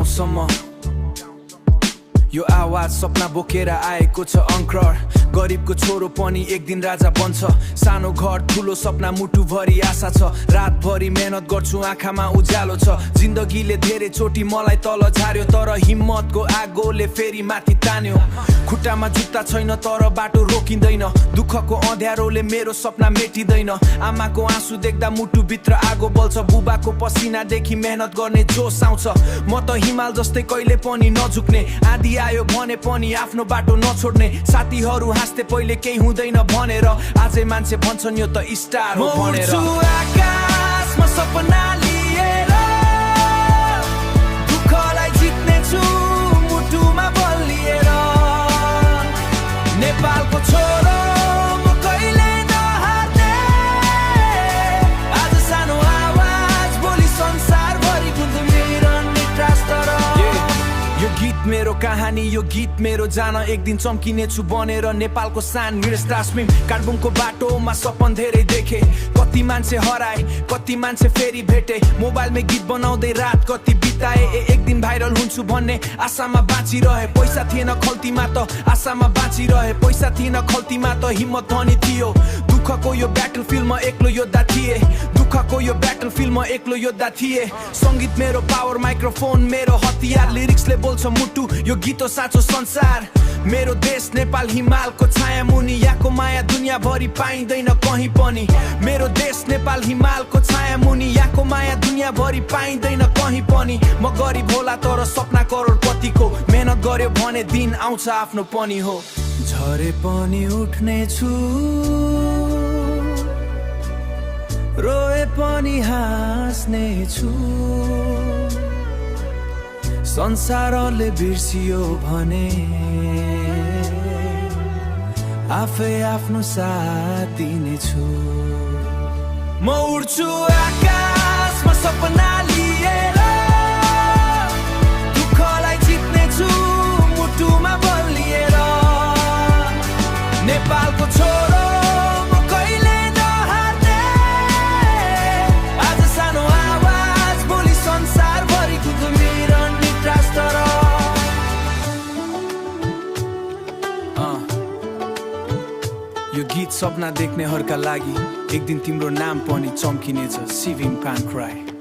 गाउँसम्म यो आवाज सपना बोकेर आएको छ अंकर गरिबको छोरो पनि एक दिन राजा बन्छ सानो घर ठुलो सपना मुटुभरि आशा छ रातभरि मेहनत गर्छु आँखामा उज्यालो छ जिन्दगीले धेरै चोटी मलाई तल झार्यो तर हिम्मतको आगोले फेरि माथि तान्यो खुट्टामा जुत्ता छैन तर बाटो रोकिँदैन दुःखको अँध्यारोले मेरो सपना मेटिँदैन आमाको आँसु देख्दा मुटुभित्र आगो बल्छ बुबाको पसिनादेखि मेहनत गर्ने जोस आउँछ म त हिमाल जस्तै कहिले पनि नझुक्ने आँधी आयो भने पनि आफ्नो बाटो नछोड्ने साथीहरू हाँस्थे पहिले केही हुँदैन भनेर आजै मान्छे भन्छन् यो त स्टार हो भनेर म उड्छु आकाशमा सपना लिएर दुःखलाई जित्ने छु मुटुमा बलिएर नेपालको छोरो म कहिले नहार्ने आज सानो आवाज भोलि संसारभरि गुन्जमिरहने ट्रास्टर यो गीत मेरो कहानी यो गीत मेरो जान एक दिन चम्किने छु बनेर नेपालको सान मेरो स्टार स्ट्रिम काठमाडौँको बाटोमा सपन धेरै देखे कति मान्छे हराए कति मान्छे फेरि भेटे मोबाइलमै गीत बनाउँदै रात कति बिताए एक दिन भाइरल हुन्छु भन्ने आशामा बाँचिरहे पैसा थिएन खल्तीमा त आशामा बाँचिरहे पैसा थिएन खल्तीमा त हिम्मत धनी थियो दुःखको यो ब्याटल फिल्डमा एक्लो योद्धा थिए दुःखको यो ब्याटल फिल्डमा एक्लो योद्धा थिए संगीत मेरो पावर माइक्रोफोन मेरो हतियार लिरिक्सले बोल्छ मुटु यो गीत हो साँचो संसार मेरो देश नेपाल हिमालको छाया मुनि यहाँको माया दुनियाँभरि पाइँदैन कहीँ पनि मेरो देश नेपाल हिमालको छाया मुनि यहाँको माया दुनियाँभरि पाइँदैन कहीँ पनि म गरिब होला तर सपना करोडपतिको मेहनत गर्यो भने दिन आउँछ आफ्नो पनि हो झरे पनि उठ्ने छु रोए पनि हाँस्ने छु संसारले बिर्सियो भने आफै आफ्नो साथ दिनेछु म उड्छु आकाशमा सपना लिएर दुःखलाई जित्ने छु मुटुमा बलिएर नेपालको छोरो म कहिले नहार्ने आज सानो आवाज भोलि संसारभरि गुन्जमिरहने ट्रास्टर यो गीत सपना देख्नेहरूका लागि एक दिन तिम्रो नाम पनि चम्किनेछ सिभिङ कान्ट क्राई